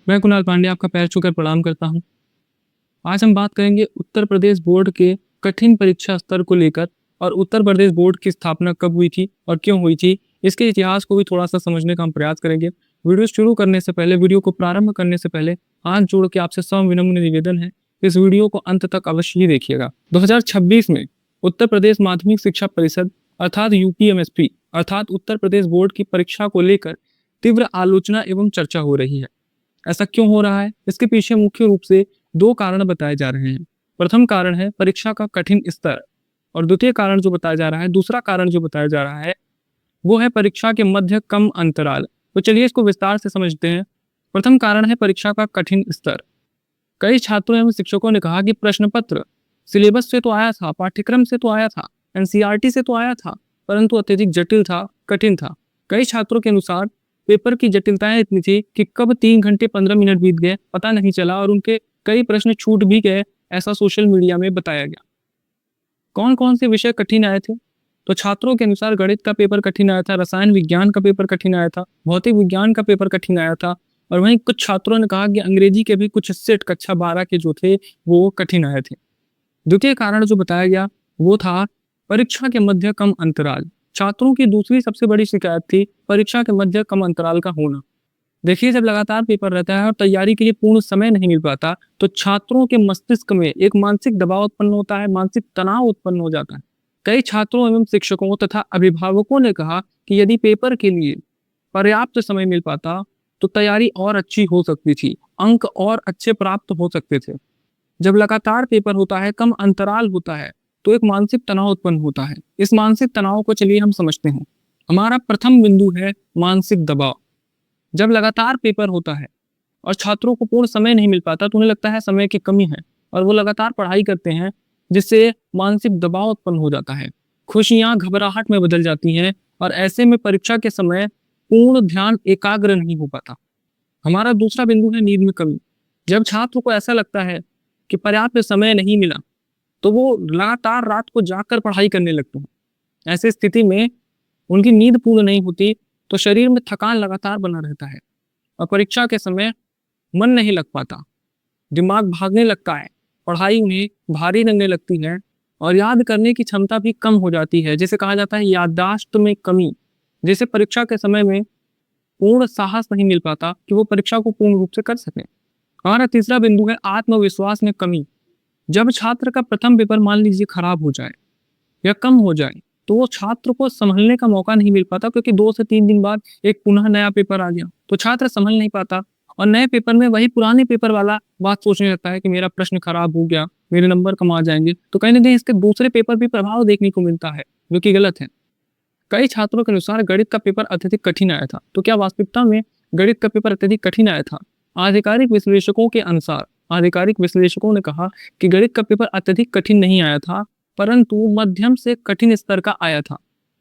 मैं कुणाल पांडे आपका पैर छूकर प्रणाम करता हूँ। आज हम बात करेंगे उत्तर प्रदेश बोर्ड के कठिन परीक्षा स्तर को लेकर और उत्तर प्रदेश बोर्ड की स्थापना कब हुई थी और क्यों हुई थी, इसके इतिहास को भी थोड़ा-सा समझने का हम प्रयास करेंगे। वीडियो शुरू करने से पहले, वीडियो को प्रारंभ करने से पहले हाथ जोड़ के आपसे सविनम्र निवेदन है, इस वीडियो को अंत तक अवश्य ही देखिएगा। 2026 में उत्तर प्रदेश माध्यमिक शिक्षा परिषद अर्थात यूपीएमएसपी अर्थात उत्तर प्रदेश बोर्ड की परीक्षा को लेकर तीव्र आलोचना एवं चर्चा हो रही है। ऐसा क्यों हो रहा है? इसके पीछे मुख्य रूप से 2 कारण बताए जा रहे हैं। प्रथम कारण है परीक्षा का कठिन स्तर और द्वितीय कारण जो बताया जा रहा है, दूसरा कारण जो बताया जा रहा है, वो है परीक्षा के मध्य कम अंतराल। तो चलिए इसको विस्तार से समझते हैं। प्रथम कारण है परीक्षा का कठिन स्तर। कई छात्रों एवं शिक्षकों ने कहा कि प्रश्न पत्र सिलेबस से तो आया था, पाठ्यक्रम से तो आया था, एनसीईआरटी से तो आया था, परंतु अत्यधिक जटिल था, कठिन था। कई छात्रों के अनुसार पेपर की जटिलताएं इतनी थी कि कब 3 घंटे 15 मिनट बीत गए पता नहीं चला और उनके कई प्रश्न छूट भी गए, ऐसा सोशल मीडिया में बताया गया। कौन कौन से विषय कठिन आए थे? तो छात्रों के अनुसार गणित का पेपर कठिन आया था, रसायन विज्ञान का पेपर कठिन आया था, भौतिक विज्ञान का पेपर कठिन आया था और वहीं कुछ छात्रों ने कहा कि अंग्रेजी के भी कुछ सेट कक्षा 12 के जो थे वो कठिन आए थे। द्वितीय कारण जो बताया गया वो था परीक्षा के मध्य कम अंतराल। छात्रों की दूसरी सबसे बड़ी शिकायत थी परीक्षा के मध्य कम अंतराल का होना। देखिए, जब लगातार पेपर रहता है और तैयारी के लिए पूर्ण समय नहीं मिल पाता, तो छात्रों के मस्तिष्क में एक मानसिक दबाव उत्पन्न होता है, मानसिक तनाव उत्पन्न हो जाता है। कई छात्रों एवं शिक्षकों तथा अभिभावकों ने कहा कि यदि पेपर के लिए पर्याप्त समय मिल पाता, तो तैयारी और अच्छी हो सकती थी, अंक और अच्छे प्राप्त हो सकते थे। जब लगातार पेपर होता है, कम अंतराल होता है, तो एक मानसिक तनाव उत्पन्न होता है। इस मानसिक तनाव को चलिए हम समझते हैं। हमारा प्रथम बिंदु है मानसिक दबाव। जब लगातार पेपर होता है और छात्रों को पूर्ण समय नहीं मिल पाता, तो उन्हें लगता है समय की कमी है और वो लगातार पढ़ाई करते हैं, जिससे मानसिक दबाव उत्पन्न हो जाता है। खुशियां घबराहट में बदल जाती हैं और ऐसे में परीक्षा के समय पूर्ण ध्यान एकाग्र नहीं हो पाता। हमारा दूसरा बिंदु है नींद में कमी। जब छात्र को ऐसा लगता है कि पर्याप्त समय नहीं मिला, तो वो लगातार रात को जागकर पढ़ाई करने लगते हैं। ऐसी स्थिति में उनकी नींद पूर्ण नहीं होती, तो शरीर में थकान लगातार बना रहता है और परीक्षा के समय मन नहीं लग पाता, दिमाग भागने लगता है, पढ़ाई उन्हें भारी लगने लगती है और याद करने की क्षमता भी कम हो जाती है, जिसे कहा जाता है याददाश्त में कमी। जिसे परीक्षा के समय में पूर्ण साहस नहीं मिल पाता कि वो परीक्षा को पूर्ण रूप से कर सकें। हमारा तीसरा बिंदु है आत्मविश्वास में कमी। जब छात्र का प्रथम पेपर मान लीजिए खराब हो जाए या कम हो जाए, तो वो छात्र को संभलने का मौका नहीं मिल पाता, क्योंकि 2 से 3 दिन बाद एक पुनः नया पेपर आ गया, तो छात्र संभल नहीं पाता और नए पेपर में वही पुराने पेपर वाला बात सोचने लगता है कि मेरा प्रश्न खराब हो गया, मेरे नंबर कम आ जाएंगे। तो कहीं ना कहीं इसके दूसरे पेपर भी प्रभाव देखने को मिलता है, जो कि गलत है। कई छात्रों के अनुसार गणित का पेपर अत्यधिक कठिन आया था। तो क्या वास्तविकता में गणित का पेपर अत्यधिक कठिन आया था? आधिकारिक विश्लेषकों के अनुसार, आधिकारिक विश्लेषकों ने कहा कि गणित का पेपर अत्यधिक कठिन नहीं आया था, परंतु मध्यम से कठिन स्तर का आया था।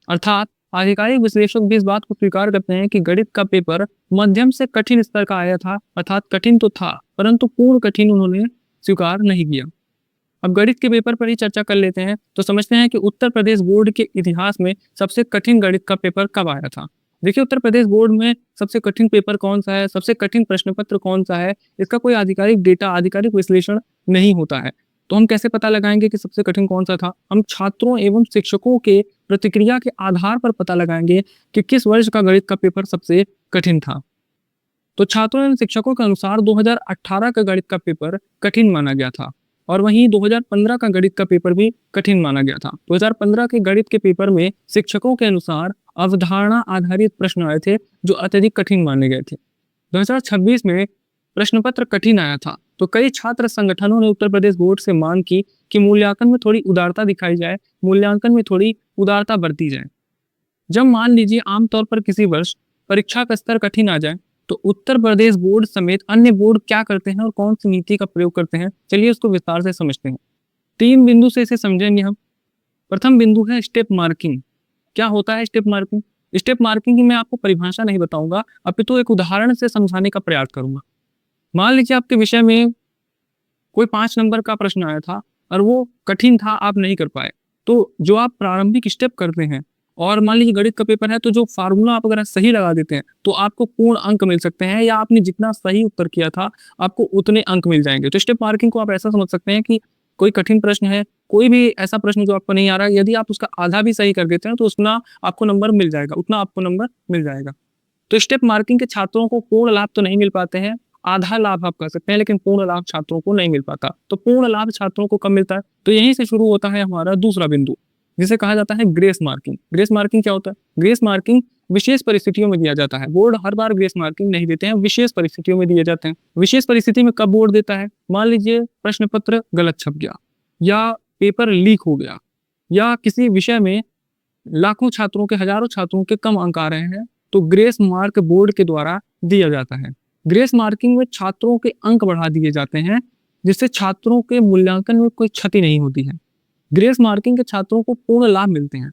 अर्थात आधिकारिक विश्लेषक भी इस बात को स्वीकार करते हैं कि गणित का पेपर मध्यम से कठिन स्तर का आया था, अर्थात कठिन तो था, परंतु पूर्ण कठिन उन्होंने स्वीकार नहीं किया। अब गणित के पेपर पर ही चर्चा कर लेते हैं, तो समझते हैं कि उत्तर प्रदेश बोर्ड के इतिहास में सबसे कठिन गणित का पेपर कब आया था। देखिए, उत्तर प्रदेश बोर्ड में सबसे कठिन पेपर कौन सा है, सबसे कठिन प्रश्न पत्र कौन सा है, इसका कोई आधिकारिक डेटा, आधिकारिक विश्लेषण नहीं होता है। तो हम कैसे पता लगाएंगे कि सबसे कठिन कौन सा था? हम छात्रों एवं शिक्षकों के प्रतिक्रिया के आधार पर पता लगाएंगे कि किस वर्ष का गणित का पेपर सबसे कठिन था। तो छात्रों एवं शिक्षकों के अनुसार 2018 का गणित का पेपर कठिन माना गया था और वहीं 2015 का गणित का पेपर भी कठिन माना गया था। 2015 के गणित के पेपर में शिक्षकों के अनुसार अवधारणा आधारित प्रश्न आए थे, जो अत्यधिक कठिन माने गए थे। 2026 में प्रश्न पत्र कठिन आया था, तो कई छात्र संगठनों ने उत्तर प्रदेश बोर्ड से मांग की कि मूल्यांकन में थोड़ी उदारता दिखाई जाए, मूल्यांकन में थोड़ी उदारता बरती जाए। जब मान लीजिए आमतौर पर किसी वर्ष परीक्षा का स्तर कठिन आ जाए, तो उत्तर प्रदेश बोर्ड समेत अन्य बोर्ड क्या करते हैं और कौन सी नीति का प्रयोग करते हैं, चलिए उसको विस्तार से समझते हैं। 3 बिंदु से इसे समझेंगे हम। प्रथम बिंदु है स्टेप मार्किंग। क्या होता है स्टेप मार्किंग? स्टेप मार्किंग की मैं आपको परिभाषा नहीं बताऊंगा, अपितु एक उदाहरण से समझाने का प्रयास करूंगा। मान लीजिए आपके विषय में कोई 5 नंबर का प्रश्न आया था और वो कठिन था, आप नहीं कर पाए, तो जो आप प्रारंभिक स्टेप करते हैं और मान लीजिए गणित का पेपर है तो जो फार्मूला आप अगर सही लगा देते हैं तो आपको पूर्ण अंक मिल सकते हैं, या आपने जितना सही उत्तर किया था आपको उतने अंक मिल जाएंगे। तो स्टेप मार्किंग को आप ऐसा समझ सकते हैं कि कोई कठिन प्रश्न है, कोई भी ऐसा प्रश्न जो आपको नहीं आ रहा है, यदि आप उसका आधा भी सही कर देते हैं तो उतना आपको नंबर मिल जाएगा, उतना आपको नंबर मिल जाएगा। तो स्टेप मार्किंग के छात्रों को पूर्ण लाभ तो नहीं मिल पाते हैं, आधा लाभ आप कर सकते हैं, लेकिन पूर्ण लाभ छात्रों को नहीं मिल पाता। तो पूर्ण लाभ छात्रों को कब मिलता है? तो यहीं से शुरू होता है हमारा दूसरा बिंदु, जिसे कहा जाता है ग्रेस मार्किंग। ग्रेस मार्किंग क्या होता है? ग्रेस मार्किंग विशेष परिस्थितियों में दिया जाता है। बोर्ड हर बार ग्रेस मार्किंग नहीं देते हैं, विशेष परिस्थितियों में दिए जाते हैं। विशेष परिस्थिति में कब बोर्ड देता है? मान लीजिए प्रश्न पत्र गलत छप गया, या पेपर लीक हो गया, या किसी विषय में लाखों छात्रों के, हजारों छात्रों के कम अंक आ रहे हैं, तो ग्रेस मार्क बोर्ड के द्वारा दिया जाता है। ग्रेस मार्किंग में छात्रों के अंक बढ़ा दिए जाते हैं, जिससे छात्रों के मूल्यांकन में कोई क्षति नहीं होती है। ग्रेस मार्किंग के छात्रों को पूर्ण लाभ मिलते हैं।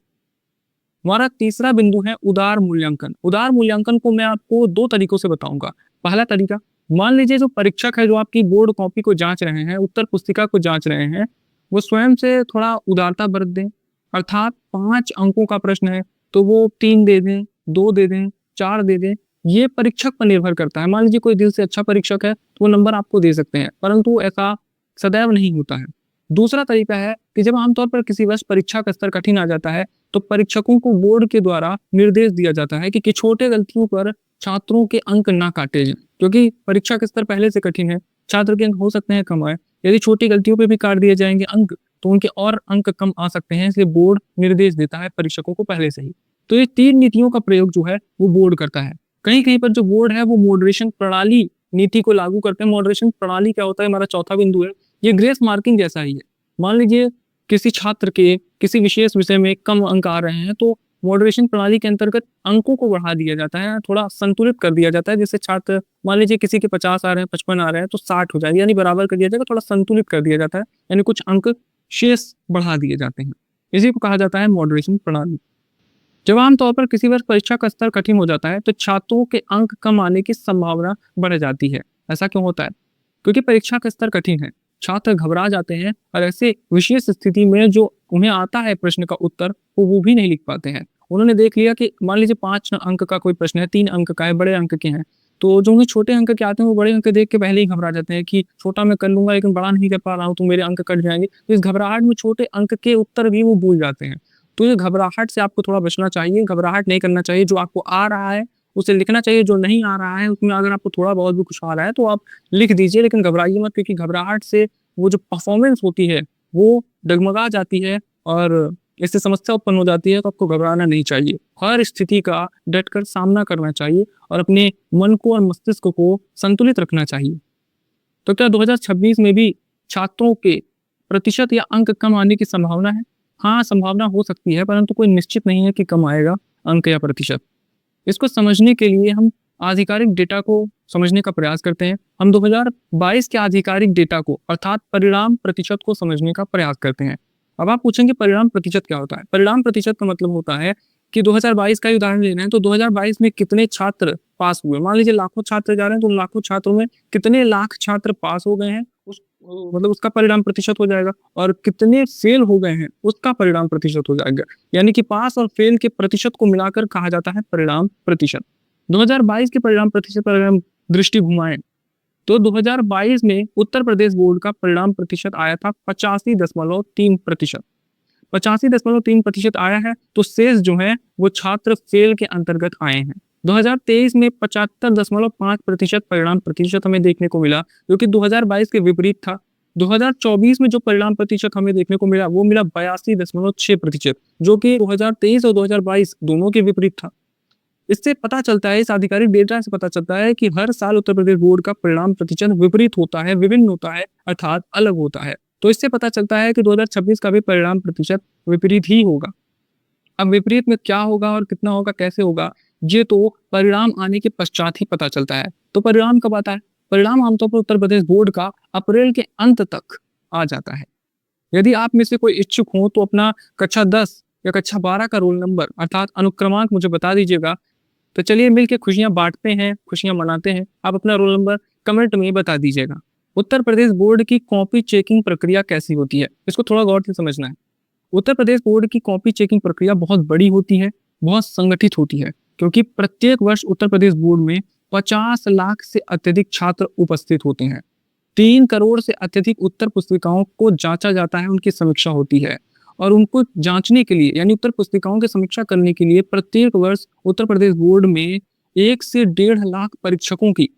हमारा तीसरा बिंदु है उदार मूल्यांकन। उदार मूल्यांकन को मैं आपको दो तरीकों से बताऊंगा। पहला तरीका, मान लीजिए जो परीक्षक है जो आपकी बोर्ड कॉपी को जांच रहे हैं, उत्तर पुस्तिका को जांच रहे हैं, वो स्वयं से थोड़ा उदारता बरत दें, अर्थात 5 अंकों का प्रश्न है तो वो 3 दे दें, 2 दे दें, 4 दे दें। ये परीक्षक पर निर्भर करता है। मान लीजिए कोई दिल से अच्छा परीक्षक है तो वो नंबर आपको दे सकते हैं, परंतु ऐसा सदैव नहीं होता है। दूसरा तरीका है कि जब आमतौर पर किसी वर्ष परीक्षा का स्तर कठिन आ जाता है तो परीक्षकों को बोर्ड के द्वारा निर्देश दिया जाता है कि छोटे गलतियों पर छात्रों के अंक ना काटे जाएं, क्योंकि परीक्षा का स्तर पहले से कठिन है, छात्र के अंक हो सकते हैं कम आए। यदि छोटी गलतियों पे भी काट दिए जाएंगे अंक तो उनके और अंक कम आ सकते हैं, इसलिए बोर्ड निर्देश देता है परीक्षकों को पहले से ही। तो ये 3 नीतियों का प्रयोग जो है वो बोर्ड करता है। कहीं कहीं पर जो बोर्ड है वो मॉडरेशन प्रणाली नीति को लागू करते हैं। मॉडरेशन प्रणाली क्या होता है? हमारा चौथा बिंदु है। ये ग्रेस मार्किंग जैसा ही है। मान लीजिए किसी छात्र के किसी विशेष विषय में कम अंक आ रहे हैं तो मॉडरेशन प्रणाली के अंतर्गत अंकों को बढ़ा दिया जाता है, थोड़ा संतुलित कर दिया जाता है। जैसे छात्र, मान लीजिए किसी के 50 आ रहे हैं, 55 आ रहे हैं, तो 60 हो जाएगा, यानी बराबर कर दिया जाएगा, थोड़ा संतुलित कर दिया जाता है, यानी कुछ अंक शेष बढ़ा दिए जाते हैं। इसी को कहा जाता है मॉडरेशन प्रणाली। जब आमतौर पर किसी वर्ष परीक्षा का स्तर कठिन हो जाता है तो छात्रों के अंक कम आने की संभावना बढ़ जाती है। ऐसा क्यों होता है? क्योंकि परीक्षा का स्तर कठिन है, छात्र घबरा जाते हैं, और ऐसे विशेष स्थिति में जो उन्हें आता है प्रश्न का उत्तर वो भी नहीं लिख पाते हैं। उन्होंने देख लिया कि मान लीजिए 5 अंक का कोई प्रश्न है, 3 अंक का है, बड़े अंक के हैं, तो जो उन्हें छोटे अंक के आते हैं वो बड़े अंक देख के पहले ही घबरा जाते हैं कि छोटा मैं कर लूंगा लेकिन बड़ा नहीं कर पा रहा हूँ तो मेरे अंक कट जाएंगे। तो इस घबराहट में छोटे अंक के उत्तर भी वो भूल जाते हैं। तो ये घबराहट से आपको थोड़ा बचना चाहिए, घबराहट नहीं करना चाहिए। जो आपको आ रहा है उसे लिखना चाहिए, जो नहीं आ रहा है उसमें अगर आपको थोड़ा बहुत भी कुछ आ रहा है तो आप लिख दीजिए, लेकिन घबराइए मत, क्योंकि घबराहट से वो जो परफॉर्मेंस होती है वो डगमगा जाती है और इससे समस्या उत्पन्न हो जाती है। तो आपको घबराना नहीं चाहिए, हर स्थिति का डटकर सामना करना चाहिए और अपने मन को और मस्तिष्क को संतुलित रखना चाहिए। तो क्या 2026 में भी छात्रों के प्रतिशत या अंक कम आने की संभावना है? हाँ, संभावना हो सकती है, परंतु कोई निश्चित नहीं है कि कम आएगा अंक या प्रतिशत। इसको समझने के लिए हम आधिकारिक डेटा को समझने का प्रयास करते हैं। हम 2022 के आधिकारिक डेटा को, अर्थात परिणाम प्रतिशत को समझने का प्रयास करते हैं। अब आप पूछेंगे परिणाम प्रतिशत क्या होता है? परिणाम प्रतिशत का मतलब होता है कि 2022 का ही उदाहरण लेना है तो 2022 में कितने छात्र पास हुए। मान लीजिए लाखों छात्र जा रहे हैं तो लाखों छात्रों में कितने लाख छात्र पास हो गए हैं, उस मतलब उसका परिणाम प्रतिशत हो जाएगा, और कितने फेल हो गए हैं उसका परिणाम प्रतिशत हो जाएगा। यानी कि पास और फेल के प्रतिशत को मिलाकर कहा जाता है परिणाम प्रतिशत। 2022 के परिणाम प्रतिशत पर अगर हम दृष्टि घुमाएं तो 2022 में उत्तर प्रदेश बोर्ड का परिणाम प्रतिशत आया था 85.3%। 85.3% आया है, तो शेष जो है वो छात्र फेल के अंतर्गत आए हैं। 2023 में 75.5% परिणाम प्रतिशत हमें देखने को मिला, जो कि 2022 के विपरीत था। 2024 में जो परिणाम प्रतिशत हमें देखने को मिला वो मिला 82.6%, जो कि 2023 और 2022 दोनों के विपरीत था। इससे पता चलता है, इस आधिकारिक डेटा से पता चलता है कि हर साल उत्तर प्रदेश बोर्ड का परिणाम प्रतिशत विपरीत होता है, विभिन्न होता है, अर्थात अलग होता है। तो इससे पता चलता है कि 2026 का भी परिणाम प्रतिशत विपरीत ही होगा। अब विपरीत में क्या होगा और कितना होगा, कैसे होगा, ये तो परिणाम आने के पश्चात ही पता चलता है। तो परिणाम कब आता है? परिणाम आमतौर पर उत्तर प्रदेश बोर्ड का अप्रैल के अंत तक आ जाता है। यदि आप में से कोई इच्छुक हो तो अपना कक्षा 10 या कक्षा 12 का रोल नंबर अर्थात अनुक्रमांक मुझे बता दीजिएगा। तो चलिए मिलकर खुशियां बांटते हैं, खुशियां मनाते हैं। आप अपना रोल नंबर कमेंट में बता दीजिएगा। उत्तर प्रदेश बोर्ड की कॉपी चेकिंग प्रक्रिया कैसी होती है, इसको थोड़ा गौर से समझना है। उत्तर प्रदेश बोर्ड की कॉपी चेकिंग प्रक्रिया बहुत बड़ी होती है, बहुत संगठित होती है, क्योंकि प्रत्येक वर्ष उत्तर प्रदेश बोर्ड में 50 लाख से अत्यधिक छात्र उपस्थित होते हैं। 3 करोड़ से अत्यधिक उत्तर पुस्तिकाओं को जांचा जाता है, उनकी समीक्षा होती है और उनको जांचने के लिए यानी उत्तर पुस्तिकाओं की समीक्षा करने के लिए प्रत्येक वर्ष उत्तर प्रदेश बोर्ड में 1 से 1.5 लाख परीक्षकों की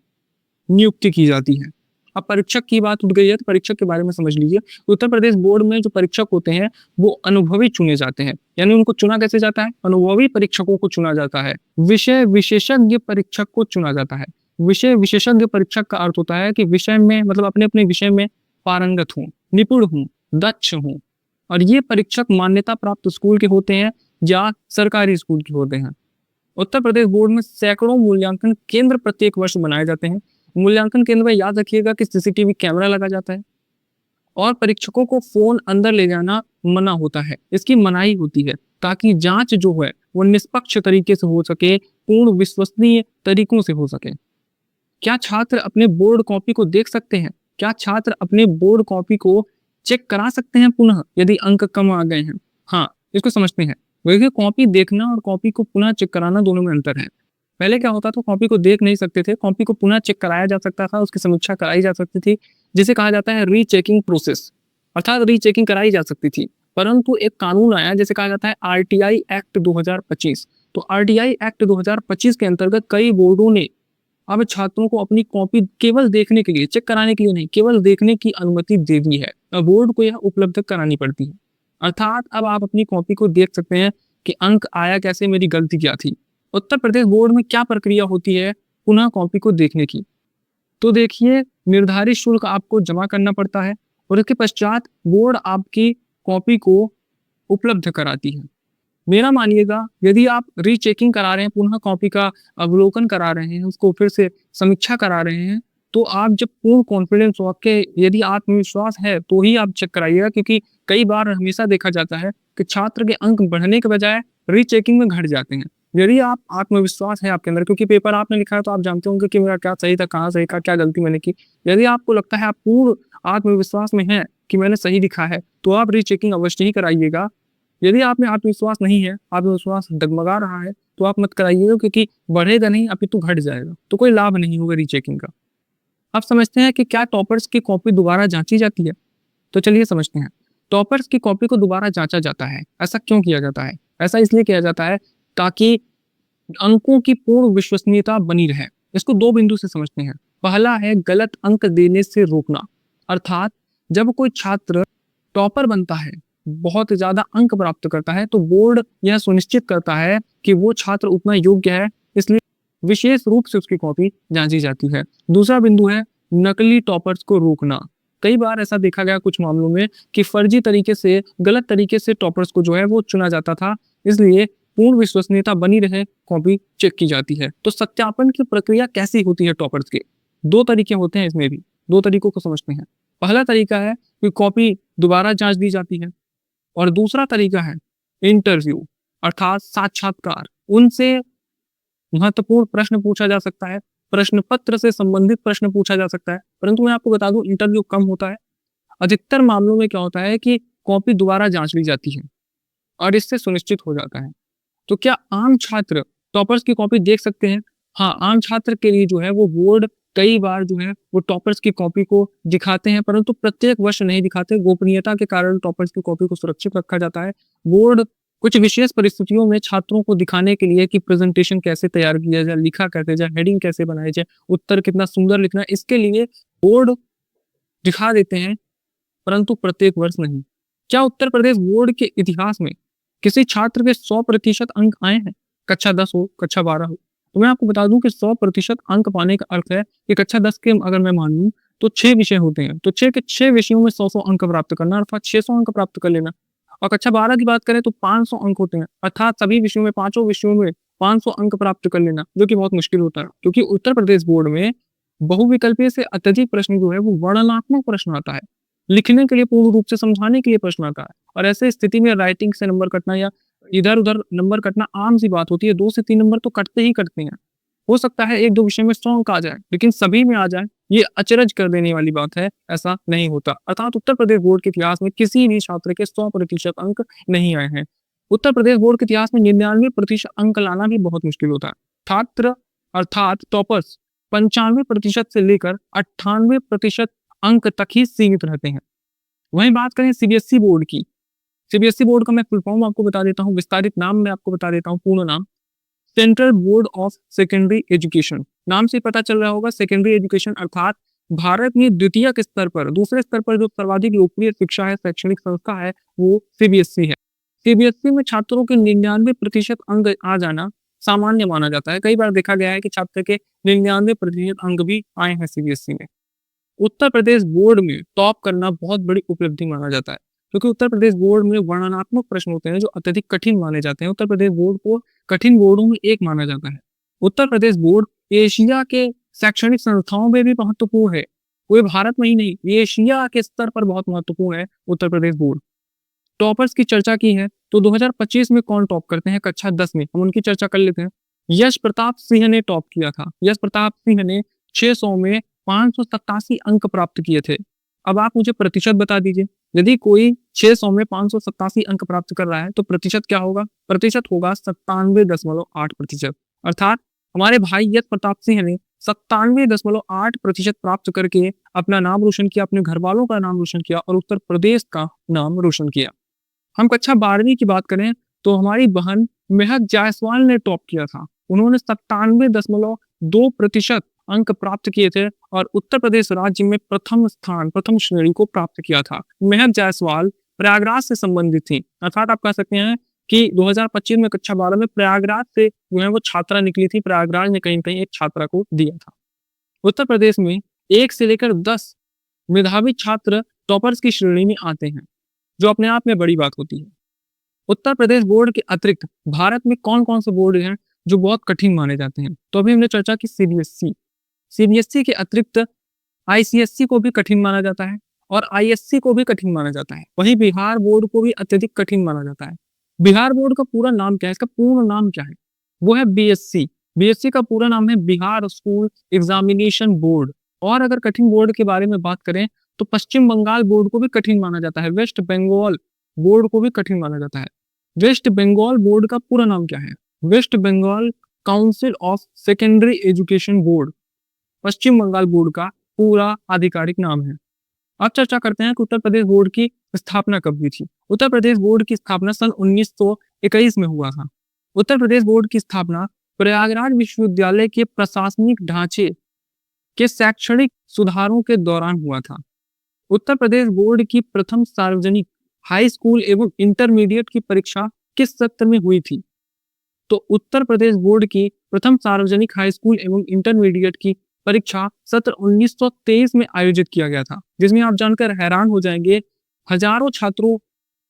नियुक्ति की जाती है। अब परीक्षक की बात उठ गई है तो परीक्षक के बारे में समझ लीजिए। उत्तर प्रदेश बोर्ड में जो परीक्षक होते हैं वो अनुभवी चुने जाते हैं, यानी उनको चुना कैसे जाता है? अनुभवी परीक्षकों को चुना जाता है। विषय विशेषज्ञ परीक्षक को चुना जाता है। विषय विशेषज्ञ परीक्षक का अर्थ होता है कि विषय में मतलब अपने अपने विषय में पारंगत हूँ, निपुण हूँ, दक्ष हूँ, और ये परीक्षक मान्यता प्राप्त स्कूल के होते हैं या सरकारी स्कूल के होते हैं। उत्तर प्रदेश बोर्ड में सैकड़ों मूल्यांकन केंद्र प्रत्येक वर्ष बनाए जाते हैं। मूल्यांकन केंद्र में याद रखिएगा कि सीसीटीवी कैमरा लगा जाता है और परीक्षकों को फोन अंदर ले जाना मना होता है। इसकी मनाही होती है ताकि जांच जो है वो निष्पक्ष तरीके से हो सके, पूर्ण विश्वसनीय तरीकों से हो सके। क्या छात्र अपने बोर्ड कॉपी को देख सकते हैं? क्या छात्र अपने बोर्ड कॉपी को चेक करा सकते हैं पुनः यदि अंक कम आ गए हैं? हाँ, इसको समझते हैं। देखिए, कॉपी देखना और कॉपी को पुनः चेक कराना दोनों में अंतर है। पहले क्या होता था, कॉपी को देख नहीं सकते थे, कॉपी को पुनः चेक कराया जा सकता था, उसकी समीक्षा कराई जा सकती थी, जिसे कहा जाता है रीचेकिंग प्रोसेस, अर्थात रीचेकिंग कराई जा सकती थी। परंतु एक कानून आया जिसे कहा जाता है आरटीआई एक्ट 2025। तो आरटीआई एक्ट 2025 के अंतर्गत कई बोर्डों ने अब छात्रों को अपनी कॉपी केवल देखने के लिए, चेक कराने के लिए नहीं, केवल देखने की अनुमति दे दी है। अब बोर्ड को यह उपलब्ध करानी पड़ती है, अर्थात अब आप अपनी कॉपी को देख सकते हैं कि अंक आया कैसे, मेरी गलती क्या थी। उत्तर प्रदेश बोर्ड में क्या प्रक्रिया होती है पुनः कॉपी को देखने की? तो देखिए, निर्धारित शुल्क आपको जमा करना पड़ता है और इसके पश्चात बोर्ड आपकी कॉपी को उपलब्ध कराती है। मेरा मानिएगा, यदि आप रीचेकिंग करा रहे हैं, पुनः कॉपी का अवलोकन करा रहे हैं, उसको फिर से समीक्षा करा रहे हैं, तो आप जब पूर्ण कॉन्फिडेंस हो, आपके यदि आत्मविश्वास है तो ही आप चेक कराइएगा, क्योंकि कई बार हमेशा देखा जाता है कि छात्र के अंक बढ़ने के बजाय रीचेकिंग में घट जाते हैं। यदि आप आत्मविश्वास है आपके अंदर, क्योंकि पेपर आपने लिखा है तो आप जानते होंगे कि मेरा क्या सही था, कहाँ सही था, क्या गलती मैंने की। यदि आपको लगता है, आप पूर्ण आत्मविश्वास में है कि मैंने सही लिखा है, तो आप रीचेकिंग अवश्य ही कराइएगा। यदि आप में आत्मविश्वास नहीं है, आत्मविश्वास डगमगा रहा है, तो आप मत कराइएगा, क्योंकि बढ़ेगा नहीं अपितु घट जाएगा, तो कोई लाभ नहीं होगा रीचेकिंग का। आप समझते हैं कि क्या टॉपर्स की कॉपी दोबारा जांची जाती है? तो चलिए समझते हैं। टॉपर्स की कॉपी को दोबारा जांचा जाता है। ऐसा क्यों किया जाता है? ऐसा इसलिए किया जाता है ताकि अंकों की पूर्ण विश्वसनीयता बनी रहे। इसको 2 बिंदु से समझते हैं। पहला है गलत अंक देने से रोकना, अर्थात जब कोई छात्र टॉपर बनता है, बहुत ज्यादा अंक प्राप्त करता है, तो बोर्ड यह सुनिश्चित करता है कि वो छात्र उतना योग्य है, इसलिए विशेष रूप से उसकी कॉपी जांची जाती है। दूसरा बिंदु है नकली टॉपर्स को रोकना। कई बार ऐसा देखा गया कुछ मामलों में कि फर्जी तरीके से, गलत तरीके से टॉपर्स को जो है वो चुना जाता था, इसलिए पूर्ण विश्वसनीयता बनी रहे, कॉपी चेक की जाती है। तो सत्यापन की प्रक्रिया कैसी होती है टॉपर्स के? 2 तरीके होते हैं, इसमें भी 2 तरीकों को समझते हैं। पहला तरीका है कि कॉपी दोबारा जांच दी जाती है और दूसरा तरीका है इंटरव्यू, अर्थात साक्षात्कार। उनसे महत्वपूर्ण प्रश्न पूछा जा सकता है, प्रश्न पत्र से संबंधित प्रश्न पूछा जा सकता है, परंतु मैं आपको बता दूं इंटरव्यू कम होता है। अधिकतर मामलों में क्या होता है कि कॉपी दोबारा जांच ली जाती है और इससे सुनिश्चित हो जाता है। तो क्या आम छात्र टॉपर्स की कॉपी देख सकते हैं? हाँ, आम छात्र के लिए जो है वो बोर्ड कई बार जो है वो टॉपर्स की कॉपी को दिखाते हैं, परंतु प्रत्येक वर्ष नहीं दिखाते। गोपनीयता के कारण टॉपर्स की कॉपी को सुरक्षित रखा जाता है। बोर्ड कुछ विशेष परिस्थितियों में छात्रों को दिखाने के लिए कि प्रेजेंटेशन कैसे तैयार किया जाए, लिखा कैसे जाए, हेडिंग कैसे बनाई जाए, उत्तर कितना सुंदर लिखना है, इसके लिए बोर्ड दिखा देते हैं, परंतु प्रत्येक वर्ष नहीं। क्या उत्तर प्रदेश बोर्ड के इतिहास में किसी छात्र के 100% अंक आए हैं? कक्षा 10 हो, कक्षा 12 हो? तो मैं आपको बता दूं कि 100% अंक पाने का अर्थ है कि कक्षा 10 के अगर मैं मान लूं तो 6 विषय होते हैं, तो 6 के 6 विषयों में 100 अंक प्राप्त करना, अर्थात 600 अंक प्राप्त कर लेना। और कक्षा 12 की बात करें तो 500 अंक होते हैं, अर्थात सभी विषयों में, 5 विषयों में 500 अंक प्राप्त कर लेना, जो कि बहुत मुश्किल होता है, क्योंकि उत्तर प्रदेश बोर्ड में बहुविकल्पीय से अत्यधिक प्रश्न जो है वो वर्णनात्मक प्रश्न आता है, लिखने के लिए, पूर्ण रूप से समझाने के लिए प्रश्न आता है। और ऐसे स्थिति में राइटिंग से नंबर कटना या इधर उधर नंबर कटना आम सी बात होती है। 2 से 3 नंबर तो कटते ही कटते हैं। हो सकता है 1-2 विषय में 100 अंक आ जाए, लेकिन सभी में आ जाए ये अचरज कर देने वाली बात है, ऐसा नहीं होता। अर्थात उत्तर प्रदेश बोर्ड के इतिहास में किसी भी छात्र के 100% अंक नहीं आए हैं। उत्तर प्रदेश बोर्ड के इतिहास में 99% अंक लाना भी बहुत मुश्किल होता है। छात्र अर्थात टॉपर्स 95% से लेकर 98% अंक तक ही सीमित रहते हैं। वहीं बात करें सीबीएसई बोर्ड की, सीबीएसई बोर्ड का मैं फुल फॉर्म आपको बता देता हूँ, विस्तारित नाम मैं आपको बता देता हूँ, पूर्ण नाम central board of Secondary education. नाम से पता चल रहा होगा सेकेंडरी एजुकेशन अर्थात भारत में द्वितीयक स्तर पर, दूसरे स्तर पर जो सर्वाधिक लोकप्रिय शिक्षा है, शैक्षणिक संस्था है, वो सीबीएसई है। सीबीएसई में छात्रों के 99% अंक आ जाना सामान्य माना जाता है। कई बार देखा गया है कि छात्र के 99% अंक भी आए हैं सीबीएसई में। उत्तर प्रदेश बोर्ड में टॉप करना बहुत बड़ी उपलब्धि माना जाता है, क्योंकि उत्तर प्रदेश बोर्ड में वर्णनात्मक प्रश्न होते हैं जो अत्यधिक कठिन माने जाते हैं। उत्तर प्रदेश बोर्ड को कठिन बोर्डों में एक माना जाता है। उत्तर प्रदेश बोर्ड एशिया के शैक्षणिक संस्थाओं में भी महत्वपूर्ण है। कोई भारत में ही नहीं, एशिया के स्तर पर बहुत महत्वपूर्ण है उत्तर प्रदेश बोर्ड। टॉपर्स की चर्चा की है तो 2025 में कौन टॉप करते हैं कक्षा 10 में, हम उनकी चर्चा कर लेते हैं। यश प्रताप सिंह ने टॉप किया था। यश प्रताप सिंह ने 600 में 587 अंक प्राप्त किए थे। अब आप मुझे प्रतिशत बता दीजिए, यदि कोई 600 में 587 अंक प्राप्त कर रहा है तो प्रतिशत क्या होगा? प्रतिशत होगा 97.8%। अर्थात हमारे भाई यश प्रताप सिंह ने 97.8% प्राप्त करके अपना नाम रोशन किया, अपने घर वालों का नाम रोशन किया और उत्तर प्रदेश का नाम रोशन किया। हम कक्षा 12वीं की बात करें तो हमारी बहन महक जायसवाल ने टॉप किया था। उन्होंने 97.2% अंक प्राप्त किए थे और उत्तर प्रदेश राज्य में प्रथम स्थान, प्रथम श्रेणी को प्राप्त किया था। महक जायसवाल प्रयागराज से संबंधित थी, अर्थात आप कह सकते हैं कि 2025 में कक्षा 12 में प्रयागराज से जो है वो छात्रा निकली थी। प्रयागराज ने कहीं कहीं एक छात्रा को दिया था। उत्तर प्रदेश में 1 से लेकर 10 मेधावी छात्र टॉपर्स की श्रेणी में आते हैं, जो अपने आप में बड़ी बात होती है। उत्तर प्रदेश बोर्ड के अतिरिक्त भारत में कौन कौन से बोर्ड हैं जो बहुत कठिन माने जाते हैं? तो अभी हमने चर्चा की सीबीएसई। सीबीएसई के अतिरिक्त आईसीएसई को भी कठिन माना जाता है और आईएससी को भी कठिन माना जाता है। वहीं बिहार बोर्ड को भी अत्यधिक कठिन माना जाता है। बिहार बोर्ड का पूरा नाम क्या है? इसका पूर्ण नाम क्या है? वो है बीएससी। बीएससी का पूरा नाम है बिहार स्कूल एग्जामिनेशन बोर्ड। और अगर कठिन बोर्ड के बारे में बात करें तो पश्चिम बंगाल बोर्ड को भी कठिन माना जाता है। वेस्ट बंगाल बोर्ड को भी कठिन माना जाता है। वेस्ट बंगाल बोर्ड का पूरा नाम क्या है? West Bengal Council of Secondary Education Board Paschim Bengal board का पूरा आधिकारिक नाम है। अब चर्चा करते हैं कि उत्तर प्रदेश बोर्ड की स्थापना कब हुई थी। उत्तर प्रदेश बोर्ड की स्थापना सन 1921 में हुआ था। उत्तर प्रदेश बोर्ड की स्थापना प्रयागराज विश्वविद्यालय के प्रशासनिक ढांचे के शैक्षणिक सुधारों के दौरान हुआ था। उत्तर प्रदेश बोर्ड की प्रथम सार्वजनिक हाई स्कूल एवं इंटरमीडिएट की परीक्षा किस सत्र में हुई थी? तो उत्तर प्रदेश बोर्ड की प्रथम सार्वजनिक हाई स्कूल एवं इंटरमीडिएट की परीक्षा सत्र 1923 में आयोजित किया गया था, जिसमें आप जानकर हैरान हो जाएंगे हजारों छात्रों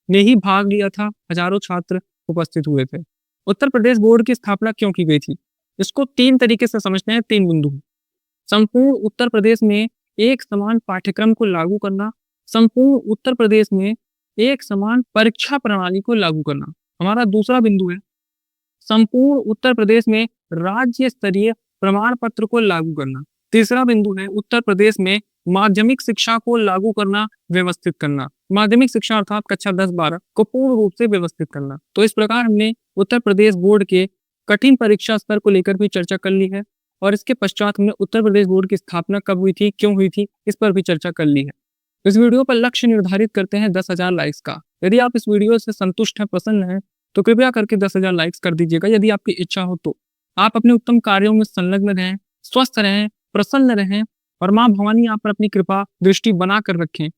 ने ही भाग लिया था, हजारों छात्र उपस्थित हुए थे। उत्तर प्रदेश बोर्ड की स्थापना क्यों की गई थी? इसको 3 तरीके से समझते हैं, 3 बिंदु। संपूर्ण उत्तर प्रदेश में एक समान पाठ्यक्रम को लागू करना, संपूर्ण उत्तर प्रदेश में एक समान परीक्षा प्रणाली को लागू करना। हमारा दूसरा बिंदु है संपूर्ण उत्तर प्रदेश में राज्य स्तरीय प्रमाण पत्र को लागू करना। तीसरा बिंदु है उत्तर प्रदेश में माध्यमिक शिक्षा को लागू करना, व्यवस्थित करना। माध्यमिक शिक्षा अर्थात कक्षा 10-12 को पूर्ण रूप से व्यवस्थित करना। तो इस प्रकार हमने उत्तर प्रदेश बोर्ड के कठिन परीक्षा स्तर को लेकर भी चर्चा कर ली है और इसके पश्चात हमने उत्तर प्रदेश बोर्ड की स्थापना कब हुई थी, क्यों हुई थी, इस पर भी चर्चा कर ली है। इस वीडियो पर लक्ष्य निर्धारित करते हैं 10,000 लाइक्स का। यदि आप इस वीडियो से संतुष्ट हैं, प्रसन्न हैं, तो कृपया करके 10,000 लाइक्स कर दीजिएगा। यदि आपकी इच्छा हो तो आप अपने उत्तम कार्यों में संलग्न रहें, स्वस्थ रहें, प्रसन्न रहें और माँ भवानी आप पर अपनी कृपा दृष्टि बना कर रखें।